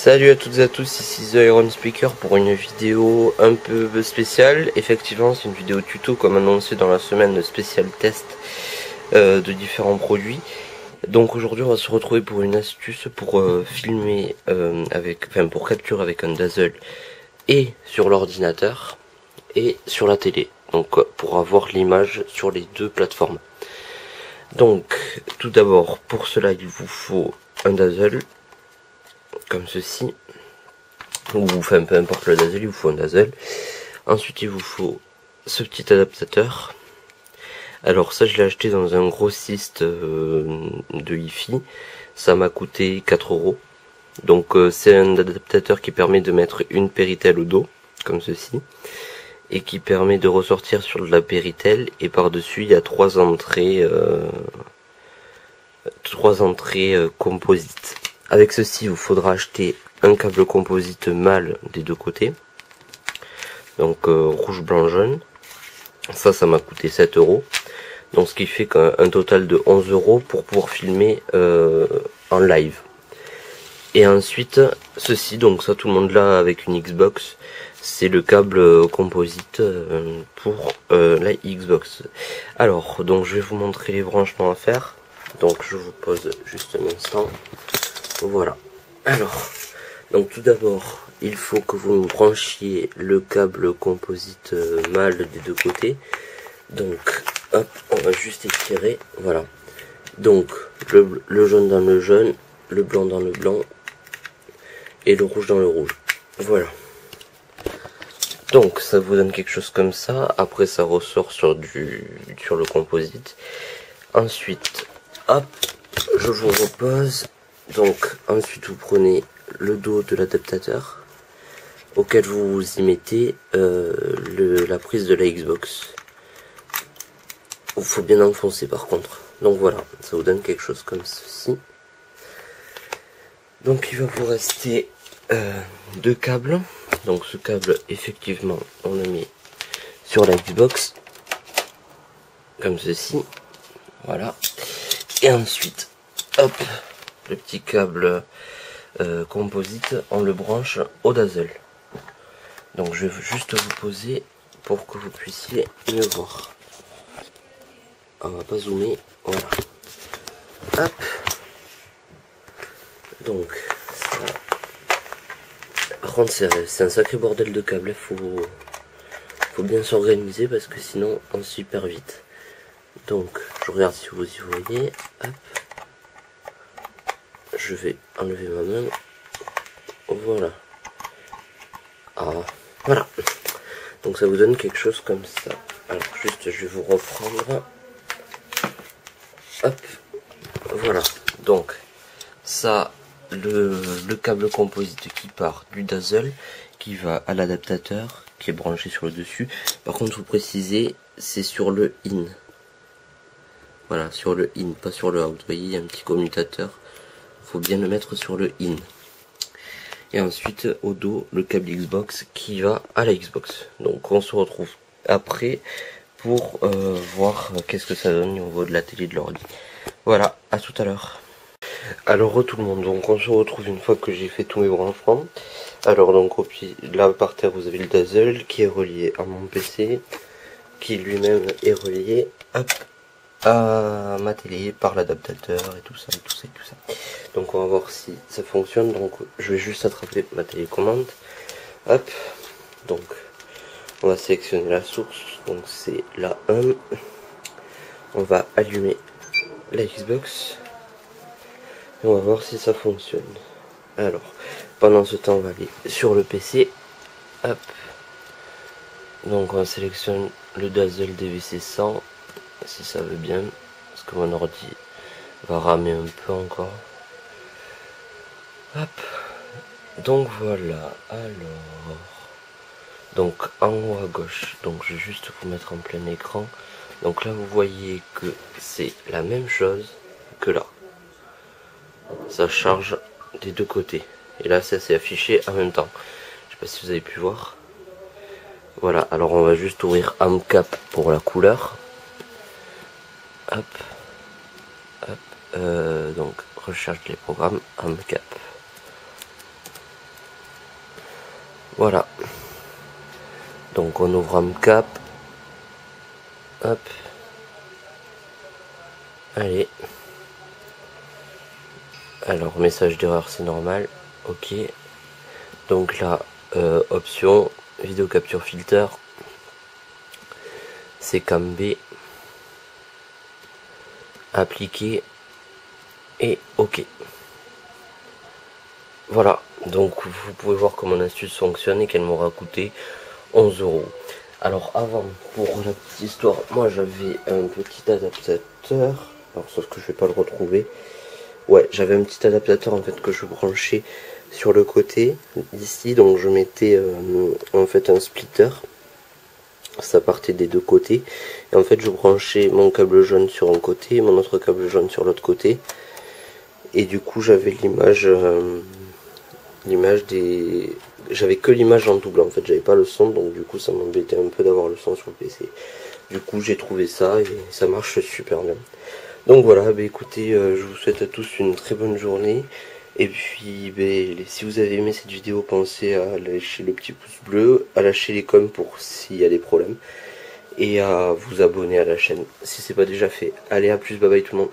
Salut à toutes et à tous, ici The Iron Speaker pour une vidéo un peu spéciale. Effectivement, c'est une vidéo tuto comme annoncé dans la semaine spéciale test de différents produits. Donc aujourd'hui on va se retrouver pour une astuce pour filmer pour capturer avec un Dazzle et sur l'ordinateur et sur la télé. Donc pour avoir l'image sur les deux plateformes. Donc tout d'abord pour cela il vous faut un Dazzle comme ceci, ou enfin peu importe le Dazzle, il vous faut un Dazzle. Ensuite il vous faut ce petit adaptateur. Alors ça je l'ai acheté dans un grossiste de hi-fi, ça m'a coûté 4 €. Donc c'est un adaptateur qui permet de mettre une Péritel au dos, comme ceci, et qui permet de ressortir sur de la Péritel, et par dessus il y a trois entrées composites. Avec ceci il vous faudra acheter un câble composite mâle des deux côtés, donc rouge, blanc, jaune. Ça m'a coûté 7 €. Donc ce qui fait qu'un total de 11 € pour pouvoir filmer en live. Et ensuite ceci, donc ça tout le monde l'a avec une Xbox, c'est le câble composite pour la Xbox. Alors donc je vais vous montrer les branchements à faire. Donc je vous pose juste un instant. Voilà. Alors donc tout d'abord il faut que vous branchiez le câble composite mâle des deux côtés. Donc hop, on va juste étirer, voilà. Donc le jaune dans le jaune, le blanc dans le blanc et le rouge dans le rouge. Voilà. Donc ça vous donne quelque chose comme ça. Après ça ressort sur le composite. Ensuite, hop, je vous repose. Donc ensuite vous prenez le dos de l'adaptateur auquel vous y mettez la prise de la Xbox. Il faut bien enfoncer par contre. Donc voilà, ça vous donne quelque chose comme ceci. Donc il va vous rester deux câbles. Donc ce câble, effectivement, on le met sur la Xbox, comme ceci. Voilà. Et ensuite, hop, le petit câble composite, on le branche au Dazzle. Donc je vais juste vous poser pour que vous puissiez mieux voir. On va pas zoomer, voilà. Hop. Donc ça, par contre c'est un sacré bordel de câbles, faut bien s'organiser parce que sinon on se perd vite. Donc je regarde si vous y voyez. Hop. Je vais enlever ma main. Voilà. Ah, voilà. Donc ça vous donne quelque chose comme ça. Alors juste je vais vous reprendre. Hop, voilà. Donc ça, le câble composite qui part du Dazzle, qui va à l'adaptateur, qui est branché sur le dessus. Par contre, vous précisez, c'est sur le in. Voilà, sur le in, pas sur le out. Vous voyez, il y a un petit commutateur. Faut bien le mettre sur le in. Et ensuite, au dos, le câble Xbox qui va à la Xbox. Donc on se retrouve après pour voir qu'est-ce que ça donne au niveau de la télé de l'ordi. Voilà, à tout à l'heure. Alors tout le monde, donc on se retrouve une fois que j'ai fait tous mes branchements. Alors donc là par terre vous avez le Dazzle qui est relié à mon PC, qui lui-même est relié hop, à ma télé par l'adaptateur et tout ça, et tout ça, et tout ça. Donc on va voir si ça fonctionne. Donc je vais juste attraper ma télécommande. Hop, donc on va sélectionner la source, donc c'est la 1. On va allumer la Xbox et on va voir si ça fonctionne. Alors pendant ce temps on va aller sur le PC. Hop, donc on sélectionne le Dazzle DVC100 si ça veut bien, parce que mon ordi va ramer un peu encore. Hop, donc voilà. Alors donc en haut à gauche, donc je vais juste vous mettre en plein écran. Donc là vous voyez que c'est la même chose que là. Ça charge des deux côtés. Et là ça s'est affiché en même temps. Je sais pas si vous avez pu voir. Voilà, alors on va juste ouvrir AMCAP pour la couleur. Hop. Hop. Donc recherche les programmes AMCAP. Voilà. Donc on ouvre un cap. Hop. Allez. Alors message d'erreur c'est normal. Ok. Donc là, option, vidéo capture filter. C'est cam B. Appliquer. Et ok. Voilà. Donc vous pouvez voir comment l'astuce fonctionne et qu'elle m'aura coûté 11 €. Alors avant, pour la petite histoire, moi j'avais un petit adaptateur. Alors sauf que je vais pas le retrouver. Ouais, j'avais un petit adaptateur en fait que je branchais sur le côté ici, donc je mettais en fait un splitter. Ça partait des deux côtés. Et en fait je branchais mon câble jaune sur un côté et mon autre câble jaune sur l'autre côté. Et du coup j'avais l'image des... J'avais que l'image en double en fait, j'avais pas le son, donc du coup ça m'embêtait un peu d'avoir le son sur le PC. Du coup j'ai trouvé ça et ça marche super bien. Donc voilà, bah écoutez, je vous souhaite à tous une très bonne journée. Et puis, bah, si vous avez aimé cette vidéo, pensez à lâcher le petit pouce bleu, à lâcher les coms pour s'il y a des problèmes, et à vous abonner à la chaîne si c'est pas déjà fait. Allez, à plus, bye bye tout le monde.